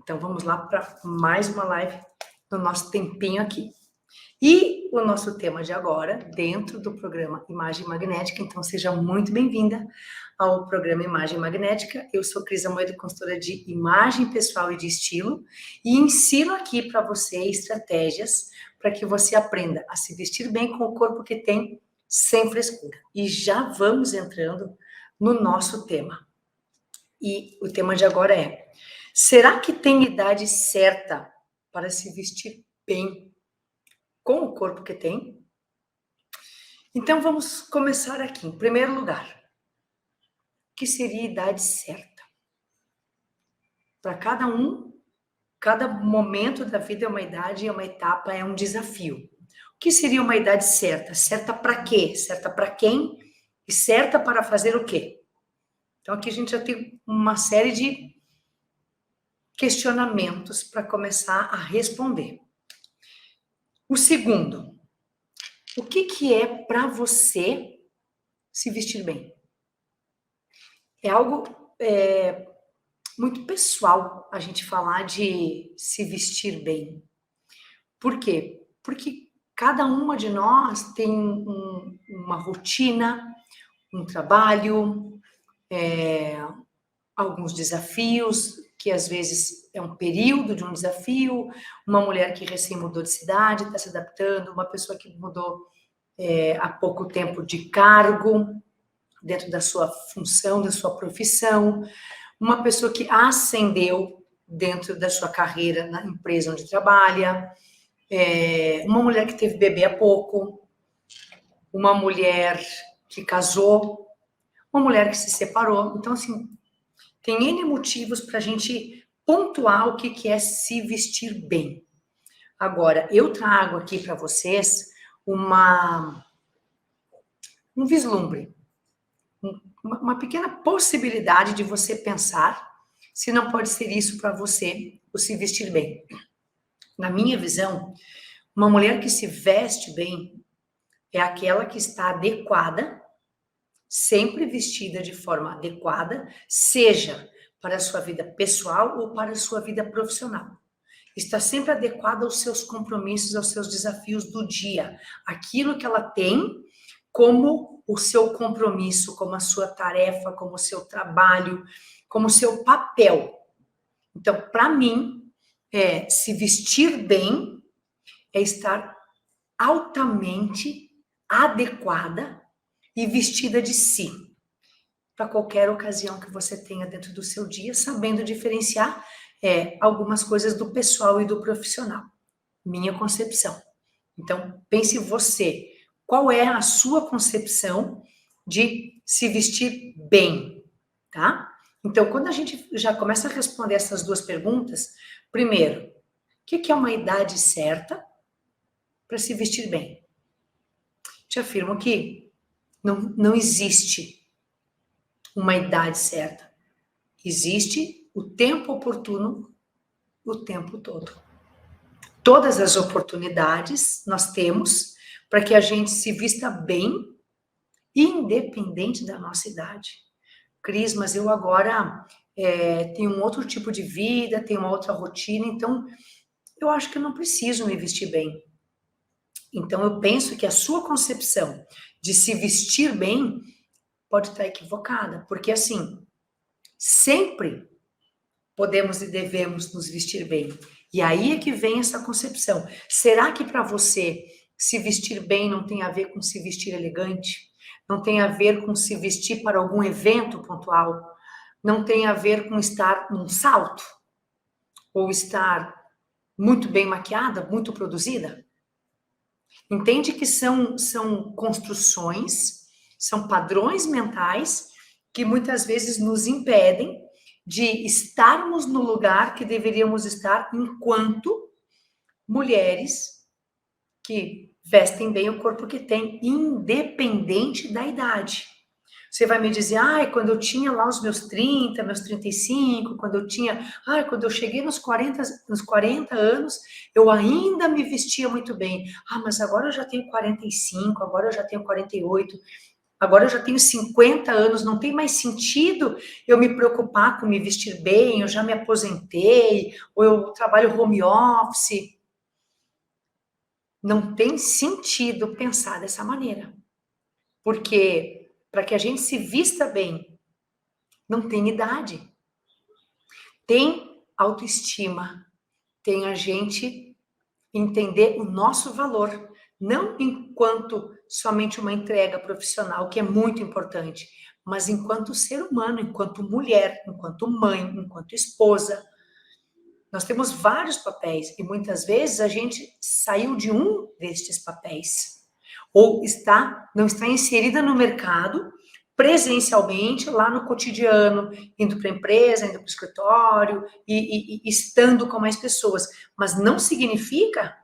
Então vamos lá para mais uma live no nosso tempinho aqui. E o nosso tema de agora, dentro do programa Imagem Magnética, então seja muito bem-vinda ao programa Imagem Magnética. Eu sou Cris Amoedo, consultora de imagem pessoal e de estilo, e ensino aqui para você estratégias para que você aprenda a se vestir bem com o corpo que tem, sem frescura. E já vamos entrando no nosso tema. E o tema de agora é: será que tem idade certa para se vestir bem com o corpo que tem? Então vamos começar aqui. Em primeiro lugar, o que seria a idade certa? Para cada um, cada momento da vida é uma idade, é uma etapa, é um desafio. O que seria uma idade certa? Certa para quê? Certa para quem? E certa para fazer o quê? Então aqui a gente já tem uma série de questionamentos para começar a responder. O segundo, o que é para você se vestir bem? É algo muito pessoal a gente falar de se vestir bem. Por quê? Porque cada uma de nós tem uma rotina, um trabalho, alguns desafios, que às vezes é um período de um desafio, uma mulher que recém mudou de cidade, está se adaptando, uma pessoa que mudou há pouco tempo de cargo, dentro da sua função, da sua profissão, uma pessoa que ascendeu dentro da sua carreira na empresa onde trabalha, uma mulher que teve bebê há pouco, uma mulher que casou, uma mulher que se separou. Então, assim, tem N motivos para a gente pontuar o que é se vestir bem. Agora, eu trago aqui para vocês um vislumbre, uma pequena possibilidade de você pensar se não pode ser isso para você, o se vestir bem. Na minha visão, uma mulher que se veste bem é aquela que está adequada, sempre vestida de forma adequada, seja para a sua vida pessoal ou para a sua vida profissional. Está sempre adequada aos seus compromissos, aos seus desafios do dia. Aquilo que ela tem como o seu compromisso, como a sua tarefa, como o seu trabalho, como o seu papel. Então, para mim, se vestir bem é estar altamente adequada e vestida de si, para qualquer ocasião que você tenha dentro do seu dia, sabendo diferenciar algumas coisas do pessoal e do profissional. Minha concepção. Então, pense você, qual é a sua concepção de se vestir bem, tá? Então, quando a gente já começa a responder essas duas perguntas, primeiro, o que é uma idade certa para se vestir bem? Te afirmo que não existe uma idade certa. Existe o tempo oportuno o tempo todo. Todas as oportunidades nós temos para que a gente se vista bem, independente da nossa idade. Cris, mas eu agora tenho um outro tipo de vida, tenho uma outra rotina, então eu acho que eu não preciso me vestir bem. Então eu penso que a sua concepção de se vestir bem pode estar equivocada, porque assim, sempre podemos e devemos nos vestir bem. E aí é que vem essa concepção. Será que para você se vestir bem não tem a ver com se vestir elegante? Não tem a ver com se vestir para algum evento pontual? Não tem a ver com estar num salto? Ou estar muito bem maquiada, muito produzida? Entende que são construções, são padrões mentais que muitas vezes nos impedem de estarmos no lugar que deveríamos estar enquanto mulheres que vestem bem o corpo que tem, independente da idade. Você vai me dizer, quando eu tinha lá os meus 30, meus 35, quando eu cheguei nos 40 anos, eu ainda me vestia muito bem. Mas agora eu já tenho 45, agora eu já tenho 48. Agora eu já tenho 50 anos, não tem mais sentido eu me preocupar com me vestir bem, eu já me aposentei, ou eu trabalho home office. Não tem sentido pensar dessa maneira. Porque para que a gente se vista bem, não tem idade. Tem autoestima, tem a gente entender o nosso valor, não enquanto somente uma entrega profissional, que é muito importante, mas enquanto ser humano, enquanto mulher, enquanto mãe, enquanto esposa. Nós temos vários papéis e muitas vezes a gente saiu de um destes papéis ou não está inserida no mercado presencialmente, lá no cotidiano, indo para a empresa, indo para o escritório e estando com mais pessoas. Mas não significa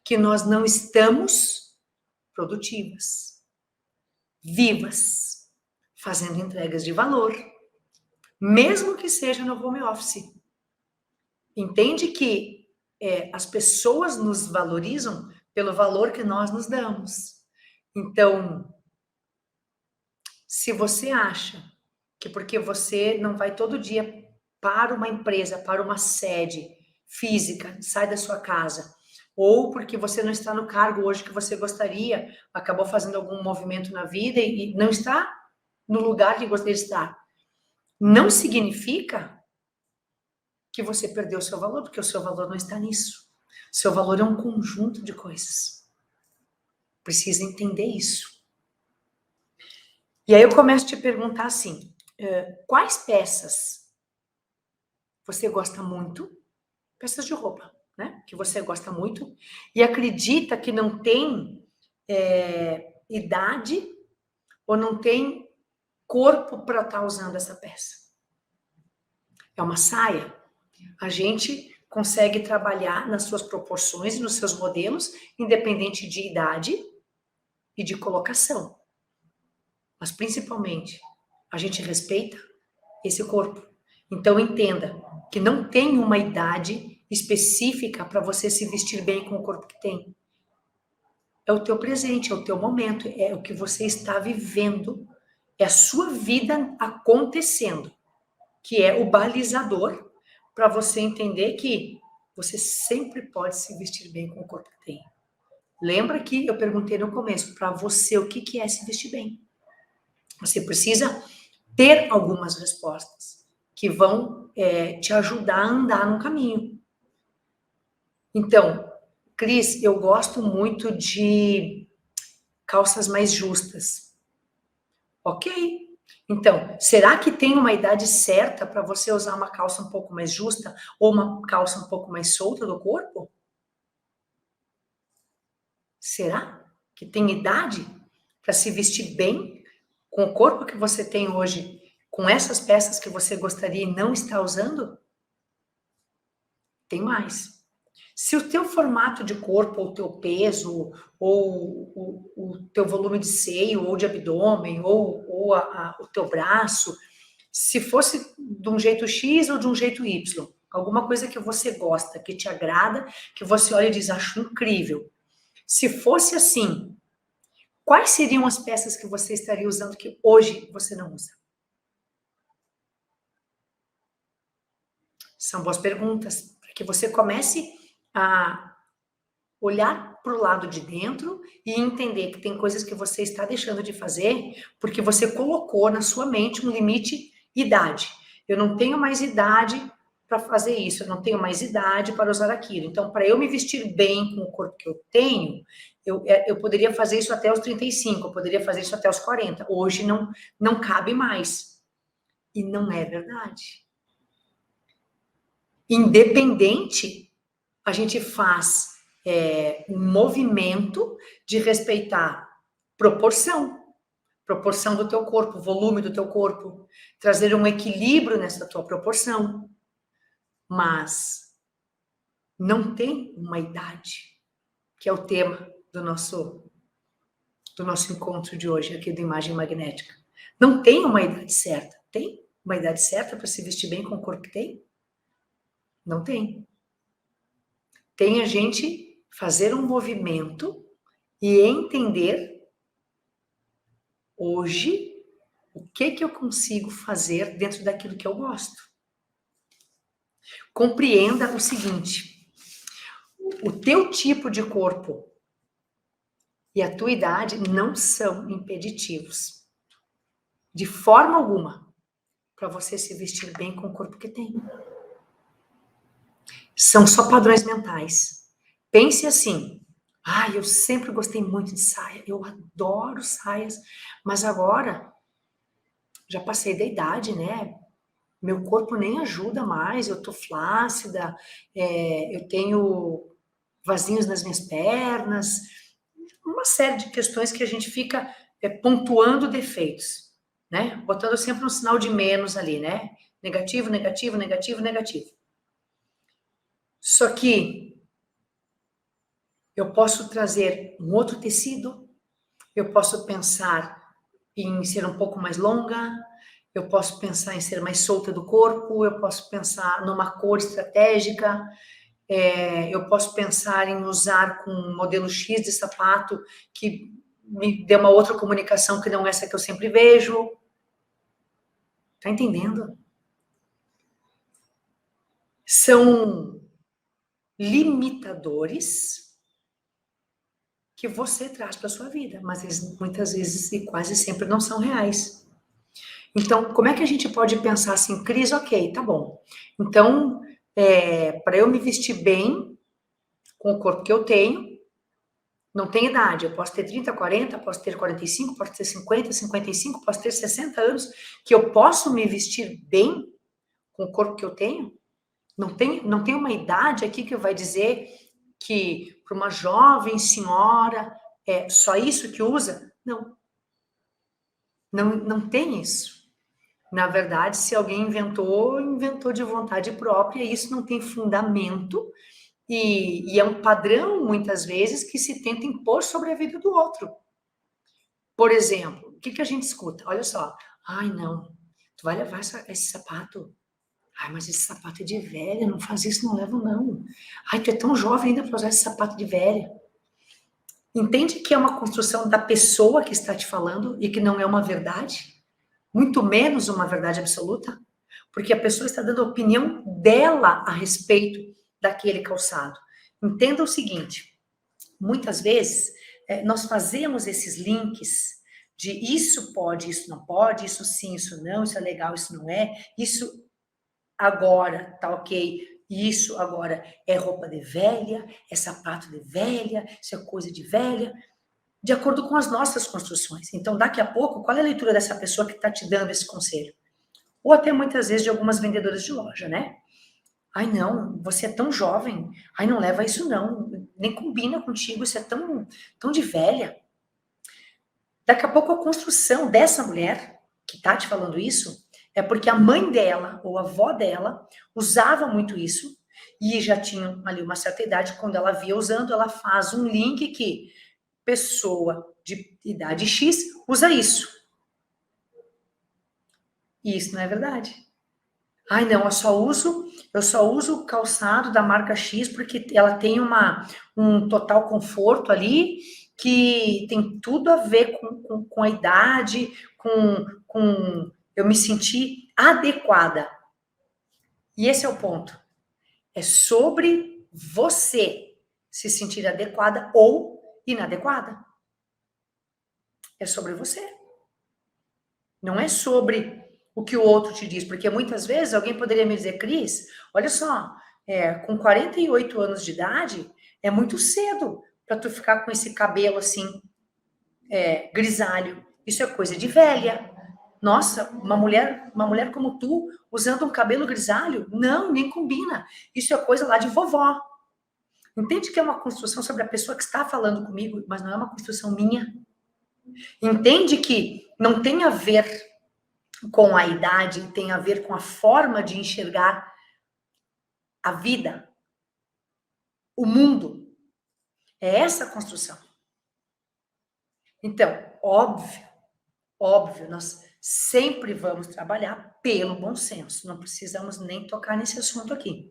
que nós não estamos produtivas, vivas, fazendo entregas de valor, mesmo que seja no home office. Entende que as pessoas nos valorizam pelo valor que nós nos damos. Então, se você acha que porque você não vai todo dia para uma empresa, para uma sede física, sai da sua casa, ou porque você não está no cargo hoje que você gostaria, acabou fazendo algum movimento na vida e não está no lugar que gostaria de estar, não significa que você perdeu o seu valor, porque o seu valor não está nisso. O seu valor é um conjunto de coisas. Precisa entender isso. E aí eu começo a te perguntar assim, quais peças você gosta muito? Peças de roupa, né? Que você gosta muito e acredita que não tem idade ou não tem corpo para estar usando essa peça. É uma saia? A gente consegue trabalhar nas suas proporções e nos seus modelos, independente de idade e de colocação. Mas, principalmente, a gente respeita esse corpo. Então, entenda que não tem uma idade específica para você se vestir bem com o corpo que tem. É o teu presente, é o teu momento, é o que você está vivendo, é a sua vida acontecendo, que é o balizador para você entender que você sempre pode se vestir bem com o corpo que tem. Lembra que eu perguntei no começo, para você, o que é se vestir bem? Você precisa ter algumas respostas que vão te ajudar a andar no caminho. Então, Cris, eu gosto muito de calças mais justas. Ok. Então, será que tem uma idade certa para você usar uma calça um pouco mais justa ou uma calça um pouco mais solta do corpo? Será que tem idade para se vestir bem com o corpo que você tem hoje, com essas peças que você gostaria e não está usando? Tem mais. Se o teu formato de corpo, ou o teu peso, ou o teu volume de seio, ou de abdômen, ou o teu braço, se fosse de um jeito X ou de um jeito Y, alguma coisa que você gosta, que te agrada, que você olha e diz, acho incrível. Se fosse assim, quais seriam as peças que você estaria usando que hoje você não usa? São boas perguntas, para que você comece a olhar para o lado de dentro e entender que tem coisas que você está deixando de fazer porque você colocou na sua mente um limite idade. Eu não tenho mais idade para fazer isso, eu não tenho mais idade para usar aquilo. Então, para eu me vestir bem com o corpo que eu tenho, eu poderia fazer isso até os 35, eu poderia fazer isso até os 40. Hoje não cabe mais. E não é verdade. Independente, a gente faz um movimento de respeitar proporção do teu corpo, volume do teu corpo, trazer um equilíbrio nessa tua proporção. Mas não tem uma idade, que é o tema do nosso encontro de hoje, aqui do Imagem Magnética. Não tem uma idade certa. Tem uma idade certa para se vestir bem com o corpo que tem? Não tem. Tem a gente fazer um movimento e entender hoje, o que eu consigo fazer dentro daquilo que eu gosto. Compreenda o seguinte, o teu tipo de corpo e a tua idade não são impeditivos, de forma alguma, para você se vestir bem com o corpo que tem. São só padrões mentais. Pense assim, eu sempre gostei muito de saia, eu adoro saias, mas agora já passei da idade, né? Meu corpo nem ajuda mais, eu tô flácida, eu tenho vasinhos nas minhas pernas, uma série de questões que a gente fica pontuando defeitos, né? Botando sempre um sinal de menos ali, né? Negativo, negativo, negativo, negativo. Só que eu posso trazer um outro tecido, eu posso pensar em ser um pouco mais longa, eu posso pensar em ser mais solta do corpo, eu posso pensar numa cor estratégica, eu posso pensar em usar com um modelo X de sapato que me dê uma outra comunicação que não essa que eu sempre vejo. Tá entendendo? São limitadores que você traz para sua vida, mas eles muitas vezes e quase sempre não são reais. Então, como é que a gente pode pensar assim, Cris, ok, tá bom. Então, para eu me vestir bem com o corpo que eu tenho, não tem idade, eu posso ter 30, 40, posso ter 45, posso ter 50, 55, posso ter 60 anos, que eu posso me vestir bem com o corpo que eu tenho? Não tem uma idade aqui que vai dizer que para uma jovem senhora é só isso que usa? Não tem isso. Na verdade, se alguém inventou de vontade própria, isso não tem fundamento e é um padrão, muitas vezes, que se tenta impor sobre a vida do outro. Por exemplo, o que a gente escuta? Olha só, não, tu vai levar esse sapato? Mas esse sapato é de velha, não faz isso, não leva não. Tu é tão jovem ainda para usar esse sapato de velha. Entende que é uma construção da pessoa que está te falando e que não é uma verdade? Muito menos uma verdade absoluta? Porque a pessoa está dando a opinião dela a respeito daquele calçado. Entenda o seguinte, muitas vezes nós fazemos esses links de isso pode, isso não pode, isso sim, isso não, isso é legal, isso não é, isso agora tá ok, isso agora é roupa de velha, é sapato de velha, isso é coisa de velha, de acordo com as nossas construções. Então, daqui a pouco, qual é a leitura dessa pessoa que está te dando esse conselho? Ou até muitas vezes de algumas vendedoras de loja, né? Não, você é tão jovem, não leva isso não, nem combina contigo, isso é tão de velha. Daqui a pouco a construção dessa mulher que está te falando isso é porque a mãe dela ou a avó dela usava muito isso e já tinha ali uma certa idade, quando ela via usando, ela faz um link que pessoa de idade X usa isso. E isso não é verdade. Não, eu só uso calçado da marca X porque ela tem um total conforto ali que tem tudo a ver com a idade, com eu me sentir adequada. E esse é o ponto. É sobre você se sentir adequada ou inadequada. É sobre você. Não é sobre o que o outro te diz, porque muitas vezes alguém poderia me dizer, Cris, olha só, com 48 anos de idade, é muito cedo para tu ficar com esse cabelo assim, grisalho. Isso é coisa de velha. Nossa, uma mulher como tu, usando um cabelo grisalho? Não, nem combina. Isso é coisa lá de vovó. Entende que é uma construção sobre a pessoa que está falando comigo, mas não é uma construção minha? Entende que não tem a ver com a idade, tem a ver com a forma de enxergar a vida, o mundo. É essa a construção. Então, óbvio, nós sempre vamos trabalhar pelo bom senso, não precisamos nem tocar nesse assunto aqui.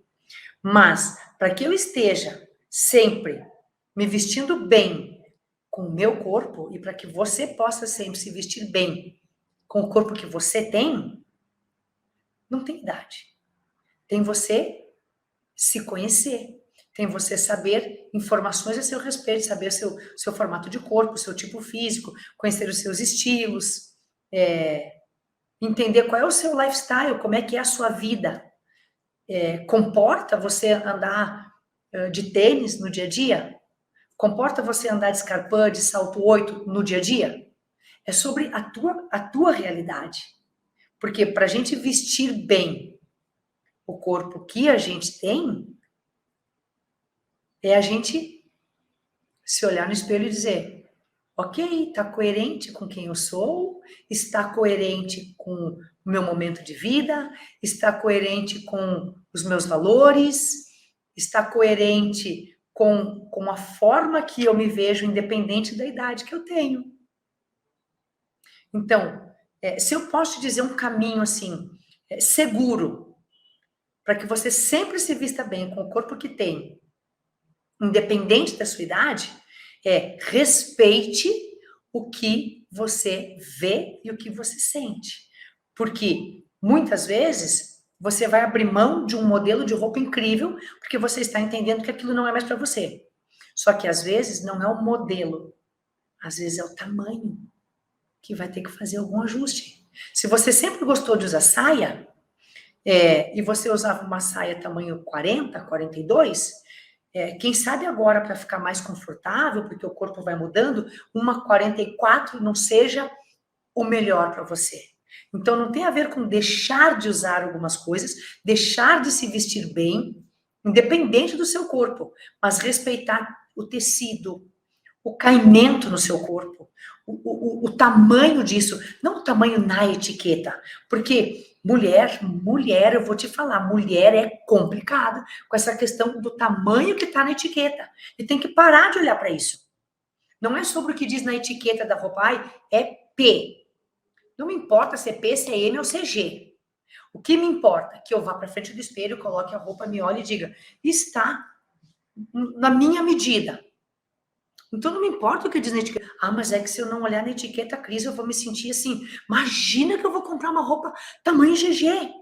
Mas, para que eu esteja sempre me vestindo bem, com o meu corpo e para que você possa sempre se vestir bem com o corpo que você tem, não tem idade. Tem você se conhecer, tem você saber informações a seu respeito, saber seu formato de corpo, seu tipo físico, conhecer os seus estilos, entender qual é o seu lifestyle, como é que é a sua vida. Comporta você andar de tênis no dia a dia? Comporta você andar de Scarpa, de salto 8 no dia a dia? É sobre a tua realidade. Porque para a gente vestir bem o corpo que a gente tem, é a gente se olhar no espelho e dizer, ok, está coerente com quem eu sou, está coerente com o meu momento de vida, está coerente com os meus valores, está coerente com a forma que eu me vejo, independente da idade que eu tenho. Então, se eu posso te dizer um caminho assim, seguro, para que você sempre se vista bem com o corpo que tem, independente da sua idade, respeite o que você vê e o que você sente. Porque muitas vezes você vai abrir mão de um modelo de roupa incrível porque você está entendendo que aquilo não é mais para você. Só que às vezes não é o modelo, às vezes é o tamanho que vai ter que fazer algum ajuste. Se você sempre gostou de usar saia, e você usava uma saia tamanho 40, 42, quem sabe agora, para ficar mais confortável, porque o corpo vai mudando, uma 44 não seja o melhor para você. Então, não tem a ver com deixar de usar algumas coisas, deixar de se vestir bem, independente do seu corpo, mas respeitar o tecido, o caimento no seu corpo, o tamanho disso, não o tamanho na etiqueta, porque mulher, eu vou te falar, mulher é complicado com essa questão do tamanho que está na etiqueta, e tem que parar de olhar para isso. Não é sobre o que diz na etiqueta da roupa, é P. Não me importa se é P, se é M ou se é G. O que me importa é que eu vá para frente do espelho, coloque a roupa, me olhe e diga, está na minha medida. Então não me importa o que diz na etiqueta. Mas é que se eu não olhar na etiqueta, Cris, eu vou me sentir assim. Imagina que eu vou comprar uma roupa tamanho GG.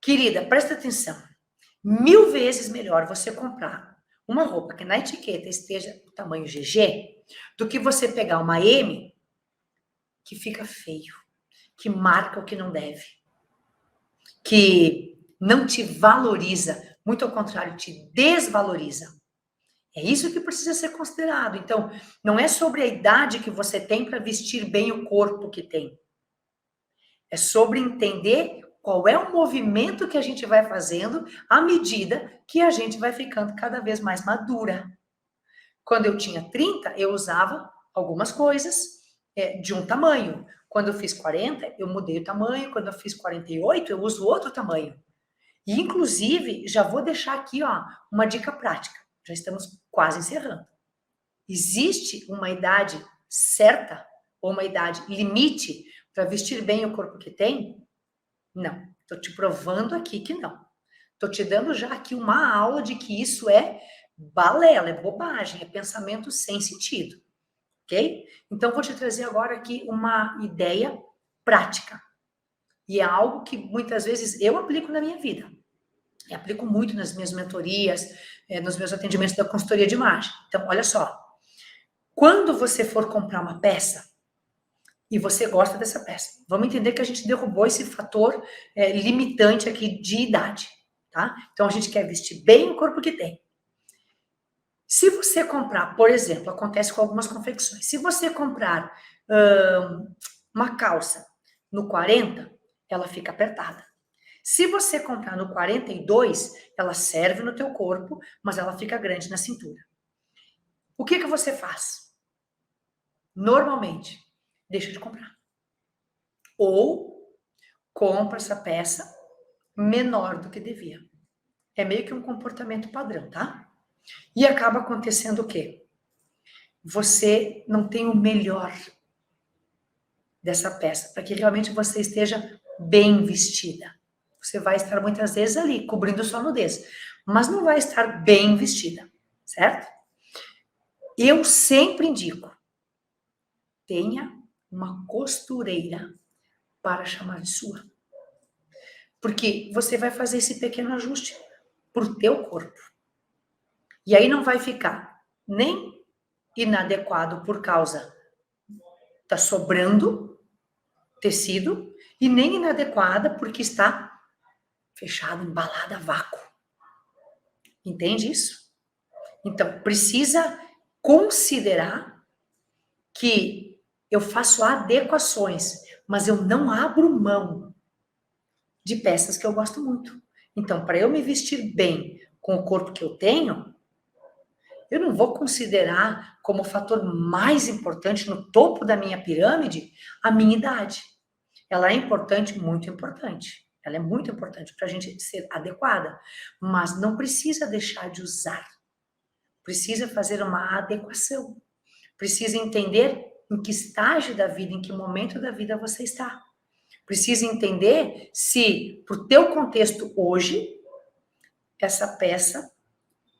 Querida, presta atenção. 1000 vezes melhor você comprar uma roupa que na etiqueta esteja do tamanho GG do que você pegar uma M que fica feio, que marca o que não deve, que não te valoriza, muito ao contrário, te desvaloriza. É isso que precisa ser considerado. Então, não é sobre a idade que você tem para vestir bem o corpo que tem. É sobre entender qual é o movimento que a gente vai fazendo à medida que a gente vai ficando cada vez mais madura. Quando eu tinha 30, eu usava algumas coisas de um tamanho. Quando eu fiz 40, eu mudei o tamanho. Quando eu fiz 48, eu uso outro tamanho. E, inclusive, já vou deixar aqui uma dica prática. Já estamos quase encerrando. Existe uma idade certa ou uma idade limite para vestir bem o corpo que tem? Não. Estou te provando aqui que não. Estou te dando já aqui uma aula de que isso é balela, é bobagem, é pensamento sem sentido. Ok? Então, vou te trazer agora aqui uma ideia prática. E é algo que muitas vezes eu aplico na minha vida. Eu aplico muito nas minhas mentorias, nos meus atendimentos da consultoria de imagem. Então, olha só. Quando você for comprar uma peça, e você gosta dessa peça, vamos entender que a gente derrubou esse fator limitante aqui de idade, tá? Então, a gente quer vestir bem o corpo que tem. Se você comprar, por exemplo, acontece com algumas confecções, se você comprar uma calça no 40, ela fica apertada. Se você comprar no 42, ela serve no teu corpo, mas ela fica grande na cintura. O que você faz? Normalmente, deixa de comprar. Ou compra essa peça menor do que devia. É meio que um comportamento padrão, tá? E acaba acontecendo o quê? Você não tem o melhor dessa peça, para que realmente você esteja bem vestida. Você vai estar muitas vezes ali, cobrindo sua nudez, mas não vai estar bem vestida, certo? eu sempre indico, tenha uma costureira para chamar de sua. Porque você vai fazer esse pequeno ajuste para o teu corpo. E aí não vai ficar nem inadequado por causa tá sobrando tecido e nem inadequada porque está fechado, embalada a vácuo. Entende isso? Então, precisa considerar que eu faço adequações, mas eu não abro mão de peças que eu gosto muito. Então, para eu me vestir bem com o corpo que eu tenho, eu não vou considerar como fator mais importante no topo da minha pirâmide a minha idade. Ela é importante, muito importante. Ela é muito importante para a gente ser adequada, mas não precisa deixar de usar. Precisa fazer uma adequação. Precisa entender em que estágio da vida, em que momento da vida você está. Precisa entender se, para o teu contexto hoje, essa peça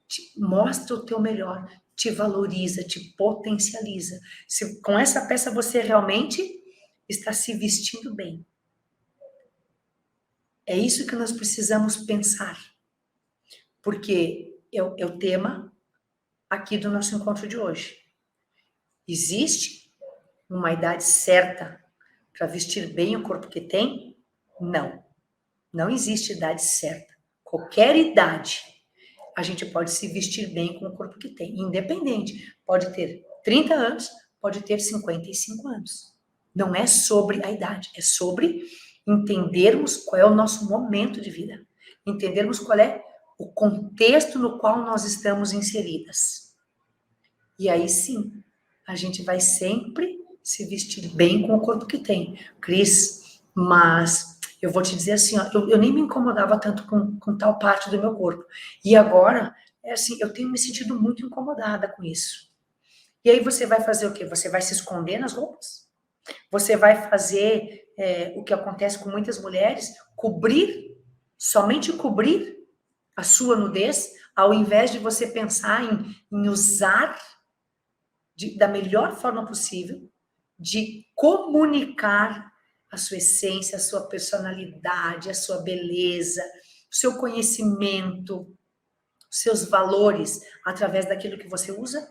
te mostra o teu melhor, te valoriza, te potencializa. Se com essa peça você realmente está se vestindo bem. É isso que nós precisamos pensar. Porque é o tema aqui do nosso encontro de hoje. Existe uma idade certa para vestir bem o corpo que tem? Não. Não existe idade certa. Qualquer idade, a gente pode se vestir bem com o corpo que tem. Independente. Pode ter 30 anos, pode ter 55 anos. Não é sobre a idade. É sobre entendermos qual é o nosso momento de vida. Entendermos qual é o contexto no qual nós estamos inseridas. E aí sim, a gente vai sempre se vestir bem com o corpo que tem. Cris, mas eu vou te dizer assim, ó, eu nem me incomodava tanto com tal parte do meu corpo. E agora, é assim, eu tenho me sentido muito incomodada com isso. E aí você vai fazer o quê? Você vai se esconder nas roupas? Você vai fazer o que acontece com muitas mulheres, somente cobrir a sua nudez, ao invés de você pensar em usar da melhor forma possível, de comunicar a sua essência, a sua personalidade, a sua beleza, o seu conhecimento, os seus valores, através daquilo que você usa.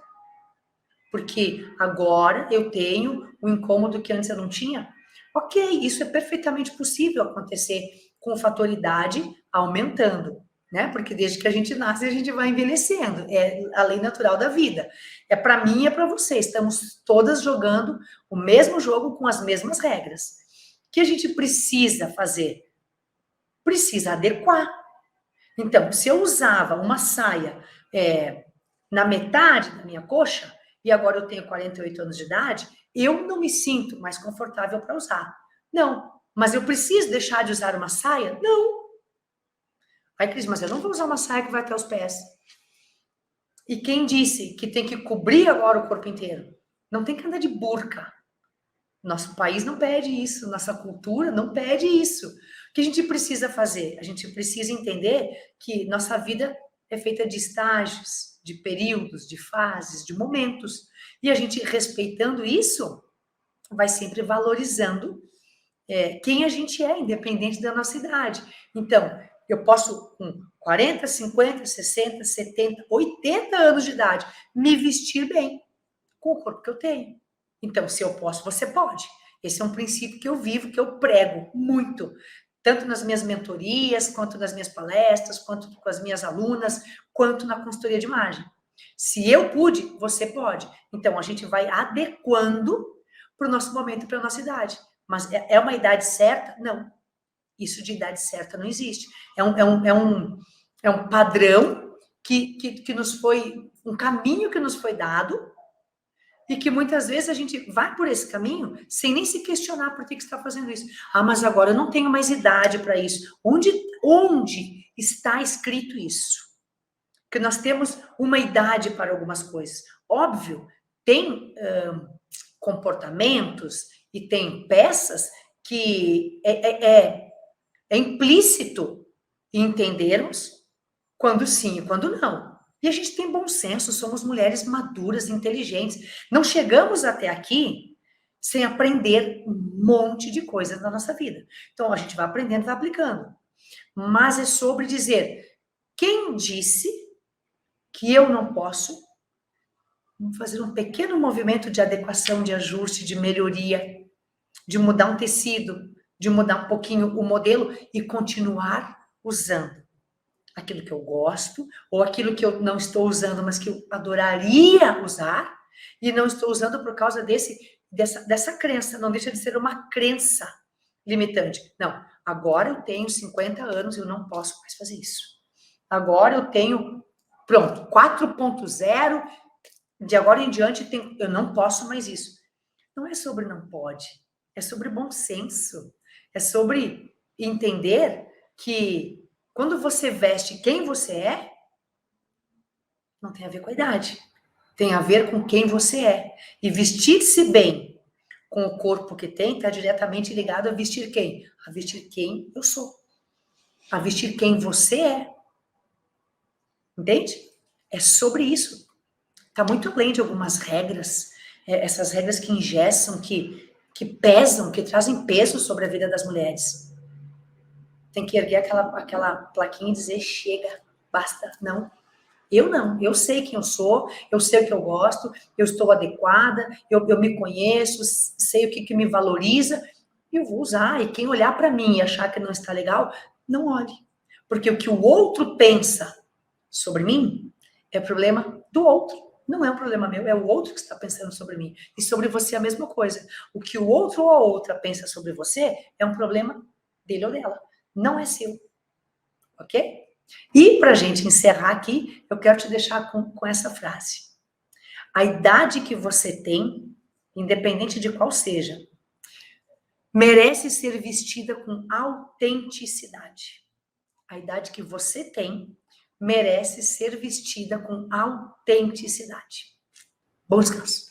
Porque agora eu tenho um incômodo que antes eu não tinha. Ok, isso é perfeitamente possível acontecer com fator-idade aumentando, né? Porque desde que a gente nasce, a gente vai envelhecendo. É a lei natural da vida. É para mim e é para você. Estamos todas jogando o mesmo jogo com as mesmas regras. O que a gente precisa fazer? Precisa adequar. Então, se eu usava uma saia na metade da minha coxa, e agora eu tenho 48 anos de idade, eu não me sinto mais confortável para usar. Não. Mas eu preciso deixar de usar uma saia? Não. Aí, Cris, mas eu não vou usar uma saia que vai até os pés. E quem disse que tem que cobrir agora o corpo inteiro? Não tem que andar de burca. Nosso país não pede isso, nossa cultura não pede isso. O que a gente precisa fazer? A gente precisa entender que nossa vida é feita de estágios, de períodos, de fases, de momentos. E a gente, respeitando isso, vai sempre valorizando quem a gente é, independente da nossa idade. Então, eu posso, com 40, 50, 60, 70, 80 anos de idade, me vestir bem com o corpo que eu tenho. Então, se eu posso, você pode. Esse é um princípio que eu vivo, que eu prego muito, tanto nas minhas mentorias, quanto nas minhas palestras, quanto com as minhas alunas, quanto na consultoria de imagem. Se eu pude, você pode. Então, a gente vai adequando para o nosso momento, para a nossa idade. Mas é uma idade certa? Não. Isso de idade certa não existe. É um padrão que nos foi, um caminho que nos foi dado, e que muitas vezes a gente vai por esse caminho sem nem se questionar por que está fazendo isso. Ah, mas agora eu não tenho mais idade para isso. Onde está escrito isso? Que nós temos uma idade para algumas coisas. Óbvio, tem comportamentos e tem peças que é implícito entendermos quando sim e quando não. E a gente tem bom senso, somos mulheres maduras, inteligentes. Não chegamos até aqui sem aprender um monte de coisas na nossa vida. Então, a gente vai aprendendo, vai aplicando. Mas é sobre dizer, quem disse que eu não posso? Vamos fazer um pequeno movimento de adequação, de ajuste, de melhoria, de mudar um tecido, de mudar um pouquinho o modelo e continuar usando aquilo que eu gosto, ou aquilo que eu não estou usando, mas que eu adoraria usar, e não estou usando por causa dessa crença. Não deixa de ser uma crença limitante. Não, agora eu tenho 50 anos e eu não posso mais fazer isso. Agora eu tenho, pronto, 4.0, de agora em diante eu não posso mais isso. Não é sobre não pode, é sobre bom senso, é sobre entender que quando você veste quem você é, não tem a ver com a idade, tem a ver com quem você é. E vestir-se bem com o corpo que tem está diretamente ligado a vestir quem? A vestir quem eu sou, a vestir quem você é. Entende? É sobre isso. Está muito além de algumas regras, essas regras que engessam, que pesam, que trazem peso sobre a vida das mulheres. Tem que erguer aquela plaquinha e dizer, chega, basta, não. Eu sei quem eu sou, eu sei o que eu gosto, eu estou adequada, eu me conheço, sei o que me valoriza, e eu vou usar. E quem olhar para mim e achar que não está legal, não olhe. Porque o que o outro pensa sobre mim é problema do outro. Não é um problema meu, é o outro que está pensando sobre mim. E sobre você a mesma coisa. O que o outro ou a outra pensa sobre você é um problema dele ou dela. Não é seu. Ok? E para a gente encerrar aqui, eu quero te deixar com essa frase. A idade que você tem, independente de qual seja, merece ser vestida com autenticidade. A idade que você tem merece ser vestida com autenticidade. Bom descanso.